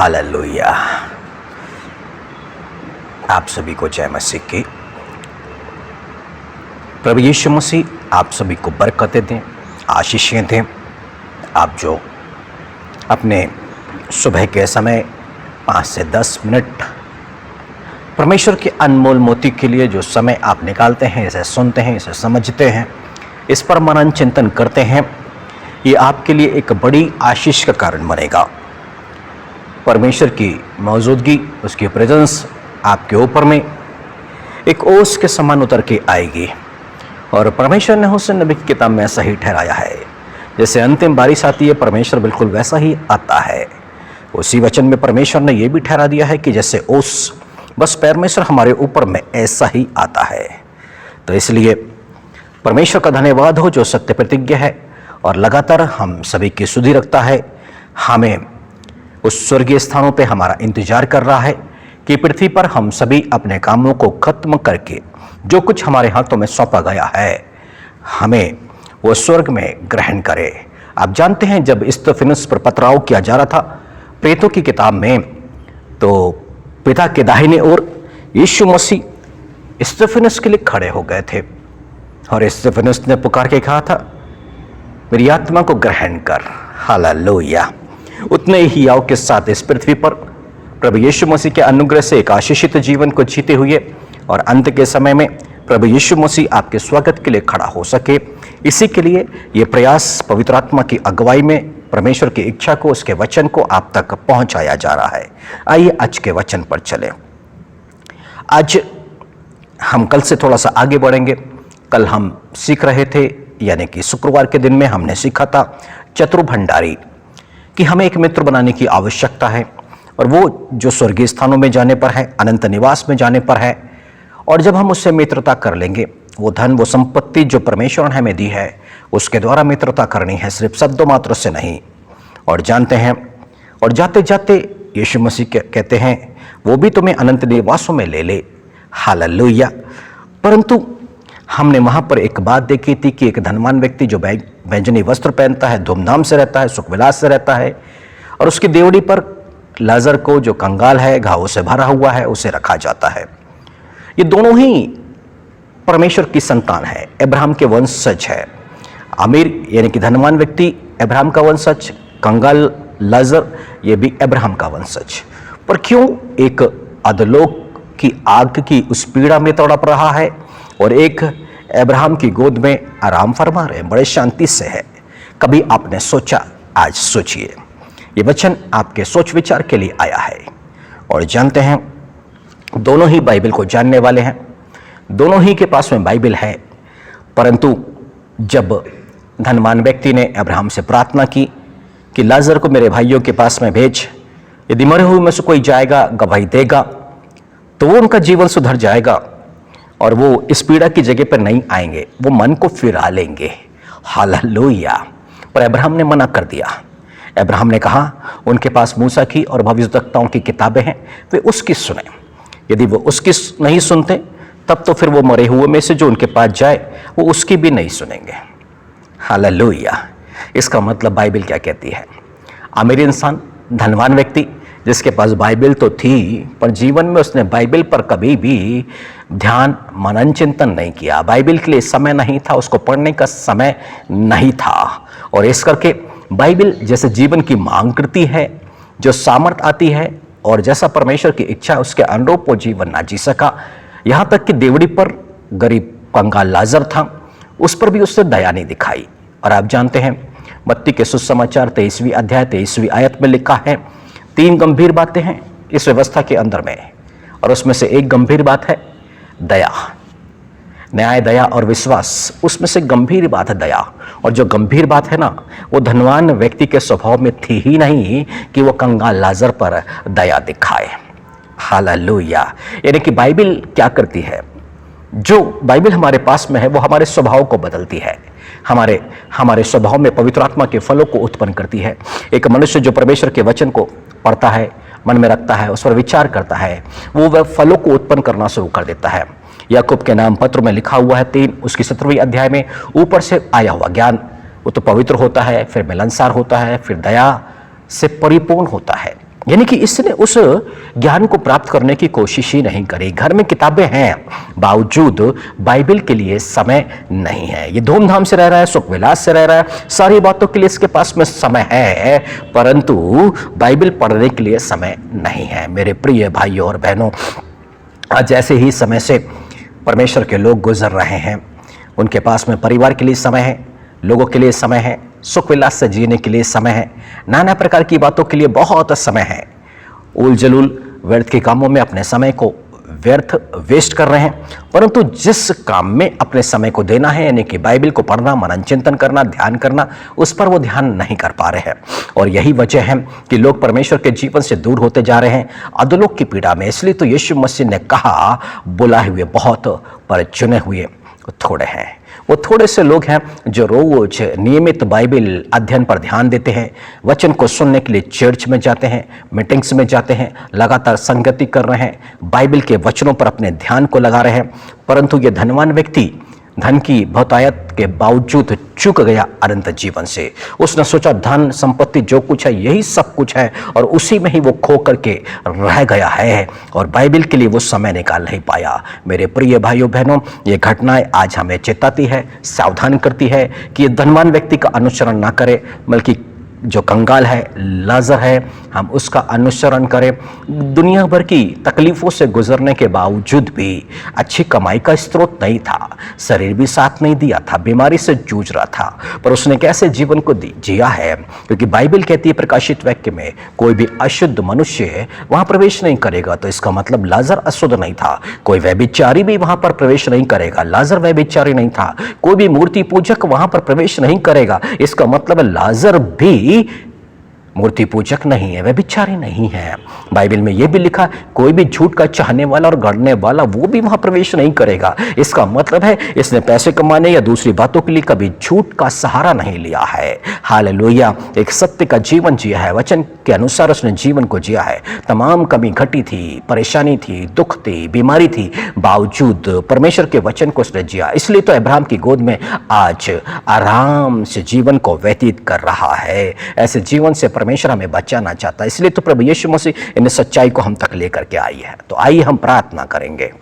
Hallelujah. आप सभी को जय मसीह की। प्रभु यीशु मसीह आप सभी को बरकतें दें, आशीषें दें। आप जो अपने सुबह के समय 5 से 10 मिनट परमेश्वर के अनमोल मोती के लिए जो समय आप निकालते हैं, इसे सुनते हैं, इसे समझते हैं, इस पर मनन चिंतन करते हैं, ये आपके लिए एक बड़ी आशीष का कारण बनेगा। परमेश्वर की मौजूदगी, उसकी प्रेजेंस आपके ऊपर में एक ओस के समान उतर के आएगी। और परमेश्वर ने हुस्न नबी की किताब में ऐसा ही ठहराया है, जैसे अंतिम बारिश आती है परमेश्वर बिल्कुल वैसा ही आता है। उसी वचन में परमेश्वर ने यह भी ठहरा दिया है कि जैसे ओस, बस परमेश्वर हमारे ऊपर में ऐसा ही आता है। तो इसलिए परमेश्वर का धन्यवाद हो जो सत्य प्रतिज्ञा है और लगातार हम सभी की सुधि रखता है। हमें उस स्वर्गीय स्थानों पे हमारा इंतजार कर रहा है कि पृथ्वी पर हम सभी अपने कामों को खत्म करके जो कुछ हमारे हाथों में सौंपा गया है, हमें वो स्वर्ग में ग्रहण करे। आप जानते हैं जब स्तिफनुस पर पथराव किया जा रहा था प्रेतों की किताब में, तो पिता के दाहिने ओर यीशु मसीह स्तिफनुस के लिए खड़े हो गए थे और स्तिफनुस ने पुकार के कहा था, मेरी आत्मा को ग्रहण कर। हालेलुया। उतने ही याव के साथ इस पृथ्वी पर प्रभु यीशु मसीह के अनुग्रह से एक आशीषित जीवन को जीते हुए और अंत के समय में प्रभु यीशु मसीह आपके स्वागत के लिए खड़ा हो सके, इसी के लिए ये प्रयास पवित्र आत्मा की अगुवाई में परमेश्वर की इच्छा को, उसके वचन को आप तक पहुंचाया जा रहा है। आइए आज के वचन पर चलें। आज हम कल से थोड़ा सा आगे बढ़ेंगे। कल हम सीख रहे थे, यानी कि शुक्रवार के दिन में हमने सीखा था चतुर भंडारी, कि हमें एक मित्र बनाने की आवश्यकता है और वो जो स्वर्गीय स्थानों में जाने पर है, अनंत निवास में जाने पर है। और जब हम उससे मित्रता कर लेंगे, वो धन, वो संपत्ति जो परमेश्वर ने हमें दी है, उसके द्वारा मित्रता करनी है, सिर्फ शब्दों मात्र से नहीं। और जानते हैं, और जाते जाते यीशु मसीह कहते हैं वो भी तुम्हें अनंत निवासों में ले ले। हालेलुया। परंतु हमने वहाँ पर एक बात देखी थी कि एक धनवान व्यक्ति जो बैंजनी वस्त्र पहनता है, धूमधाम से रहता है, सुख विलास से रहता है, और उसकी देवड़ी पर लाजर को जो कंगाल है, घावों से भरा हुआ है, उसे रखा जाता है। ये दोनों ही परमेश्वर की संतान है, अब्राहम के वंशज है। अमीर यानी कि धनवान व्यक्ति अब्राहम का वंशज, कंगाल लाजर ये भी अब्राहम का वंशज। पर क्यों एक अधोलोक की आग की उस पीड़ा में तड़प रहा है और एक अब्राहम की गोद में आराम फरमा रहे, बड़े शांति से है? कभी आपने सोचा? आज सोचिए। ये वचन आपके सोच विचार के लिए आया है। और जानते हैं दोनों ही बाइबल को जानने वाले हैं, दोनों ही के पास में बाइबल है। परंतु जब धनवान व्यक्ति ने अब्राहम से प्रार्थना की कि लाजर को मेरे भाइयों के पास में भेज, यदि मरे हुए में से कोई जाएगा, गवाही देगा, तो वो उनका जीवन सुधर जाएगा और वो इस पीड़ा की जगह पर नहीं आएंगे, वो मन को फिरा लेंगे। हालेलुया। पर अब्राहम ने मना कर दिया। अब्राहम ने कहा उनके पास मूसा की और भविष्यद्वक्ताओं की किताबें हैं, वे उसकी सुने। यदि वो उसकी नहीं सुनते, तब तो फिर वो मरे हुए में से जो उनके पास जाए, वो उसकी भी नहीं सुनेंगे। हालेलुया। इसका मतलब बाइबल क्या कहती है? अमीर इंसान, धनवान व्यक्ति जिसके पास बाइबल तो थी, पर जीवन में उसने बाइबल पर कभी भी ध्यान, मनन चिंतन नहीं किया। बाइबल के लिए समय नहीं था, उसको पढ़ने का समय नहीं था। और इस करके बाइबल जैसे जीवन की मांग करती है, जो सामर्थ आती है और जैसा परमेश्वर की इच्छा है, उसके अनुरूप वो जीवन ना जी सका। यहाँ तक कि देवड़ी पर गरीब कंगाल लाजर था, उस पर भी उसने दया नहीं दिखाई। और आप जानते हैं मत्ती के सुसमाचार 23वीं अध्याय 23वीं आयत में लिखा है, 3 गंभीर बातें हैं इस व्यवस्था के अंदर में, और उसमें से एक गंभीर बात है दया, न्याय, दया और विश्वास। उसमें से गंभीर बात है दया। और जो गंभीर बात है ना, वो धनवान व्यक्ति के स्वभाव में थी ही नहीं कि वो कंगाल लाजर पर दया दिखाए। हालेलुया। यानी कि बाइबल क्या करती है? जो बाइबल हमारे पास में है वो हमारे स्वभाव को बदलती है, हमारे स्वभाव में पवित्र आत्मा के फलों को उत्पन्न करती है। एक मनुष्य जो परमेश्वर के वचन को पढ़ता है, मन में रखता है, उस पर विचार करता है, वो वह फलों को उत्पन्न करना शुरू कर देता है। याकूब के नाम पत्र में लिखा हुआ है 3 उसकी 17वीं अध्याय में, ऊपर से आया हुआ ज्ञान वो तो पवित्र होता है, फिर मिलनसार होता है, फिर दया से परिपूर्ण होता है। यानी कि इसने उस ज्ञान को प्राप्त करने की कोशिश ही नहीं करी। घर में किताबें हैं, बावजूद बाइबल के लिए समय नहीं है। ये धूमधाम से रह रहा है, सुख विलास से रह रहा है, सारी बातों के लिए इसके पास में समय है, परंतु बाइबल पढ़ने के लिए समय नहीं है। मेरे प्रिय भाइयों और बहनों, आज ऐसे ही समय से परमेश्वर के लोग गुजर रहे हैं। उनके पास में परिवार के लिए समय है, लोगों के लिए समय है, सुख विलास से जीने के लिए समय है, नाना प्रकार की बातों के लिए बहुत समय है। उल जलूल व्यर्थ के कामों में अपने समय को व्यर्थ वेस्ट कर रहे हैं, परंतु जिस काम में अपने समय को देना है, यानी कि बाइबल को पढ़ना, मनन चिंतन करना, ध्यान करना, उस पर वो ध्यान नहीं कर पा रहे हैं। और यही वजह है कि लोग परमेश्वर के जीवन से दूर होते जा रहे हैं, अधोलोक की पीड़ा में। इसलिए तो यीशु मसीह ने कहा, बुलाए हुए बहुत पर चुने हुए थोड़े हैं। वो थोड़े से लोग हैं जो रोज नियमित बाइबल अध्ययन पर ध्यान देते हैं, वचन को सुनने के लिए चर्च में जाते हैं, मीटिंग्स में जाते हैं, लगातार संगति कर रहे हैं, बाइबल के वचनों पर अपने ध्यान को लगा रहे हैं। परंतु ये धनवान व्यक्ति धन की बहुतायत के बावजूद चूक गया अनंत जीवन से। उसने सोचा धन संपत्ति जो कुछ है यही सब कुछ है, और उसी में ही वो खो करके रह गया है, और बाइबल के लिए वो समय निकाल नहीं पाया। मेरे प्रिय भाइयों बहनों, ये घटनाएं आज हमें चेताती है, सावधान करती है कि धनवान व्यक्ति का अनुसरण ना करें, बल्कि जो कंगाल है, लाजर है, हम उसका अनुसरण करें। दुनिया भर की तकलीफों से गुजरने के बावजूद भी अच्छी कमाई का स्रोत नहीं था, शरीर भी साथ नहीं दिया था, बीमारी से जूझ रहा था, पर उसने कैसे जीवन को जिया है, क्योंकि बाइबल कहती है प्रकाशित वाक्य में कोई भी अशुद्ध मनुष्य वहां प्रवेश नहीं करेगा। तो इसका मतलब लाजर अशुद्ध नहीं था। कोई व्यभिचारी भी वहां पर प्रवेश नहीं करेगा, लाजर व्यभिचारी नहीं था। कोई भी मूर्ति पूजक वहां पर प्रवेश नहीं करेगा, इसका मतलब लाजर भी मूर्ति पूजक नहीं है, व्यभिचारी नहीं है। बाइबल में यह भी लिखा, कोई भी झूठ का चाहने वाला और गढ़ने वाला वो भी वहां प्रवेश नहीं करेगा। इसका मतलब है इसने पैसे कमाने या दूसरी बातों के लिए कभी झूठ का सहारा नहीं लिया है। हालेलुया। एक सत्य का जीवन जिया है, वचन के अनुसार उसने जीवन को जिया है। तमाम कमी घटी थी, परेशानी थी, दुख थी, बीमारी थी, बावजूद परमेश्वर के वचन को उसने जिया। इसलिए तो अब्राहम की गोद में आज आराम से जीवन को व्यतीत कर रहा है। ऐसे जीवन से परमेश्वर हमें बचाना चाहता है, इसलिए तो प्रभु यीशु मसीह इन सच्चाई को हम तक लेकर के आई है। तो आइए हम प्रार्थना करेंगे।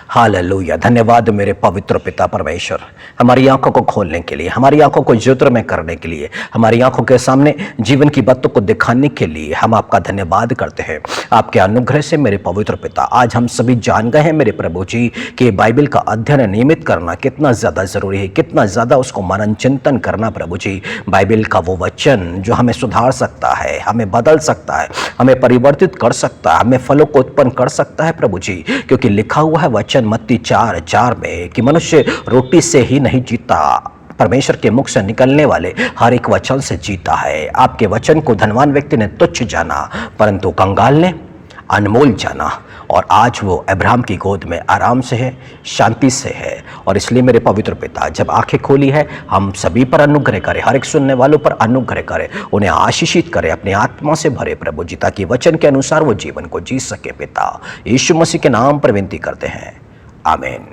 हालेलुया। धन्यवाद मेरे पवित्र पिता परमेश्वर, हमारी आंखों को खोलने के लिए, हमारी आंखों को ज्योतिर्मय करने के लिए, हमारी आंखों के सामने जीवन की बातों को दिखाने के लिए हम आपका धन्यवाद करते हैं। आपके अनुग्रह से मेरे पवित्र पिता आज हम सभी जान गए हैं मेरे प्रभु जी कि बाइबल का अध्ययन नियमित करना कितना ज़्यादा ज़रूरी है, कितना ज़्यादा उसको मनन चिंतन करना। प्रभु जी, बाइबल का वो वचन जो हमें सुधार सकता है, हमें बदल सकता है, हमें परिवर्तित कर सकता है, हमें फलों को उत्पन्न कर सकता है प्रभु जी। क्योंकि लिखा हुआ है वचन मत्ती 4:4 में कि मनुष्य रोटी से ही नहीं जीता, परमेश्वर के मुख से निकलने वाले हर एक वचन से जीता है। आपके वचन को धनवान व्यक्ति ने तुच्छ जाना, परंतु कंगाल ने अनमोल जाना, और आज वो अब्राहम की गोद में आराम से है, शांति से है। और इसलिए मेरे पवित्र पिता जब आंखें खोली है, हम सभी पर अनुग्रह करें, हर एक सुनने वालों पर अनुग्रह करें, उन्हें आशीषित करें, अपने आत्मा से भरे प्रभु जी, ताकि वचन के अनुसार वो जीवन को जी सके। पिता यीशु मसीह के नाम पर विनती करते हैं, आमीन।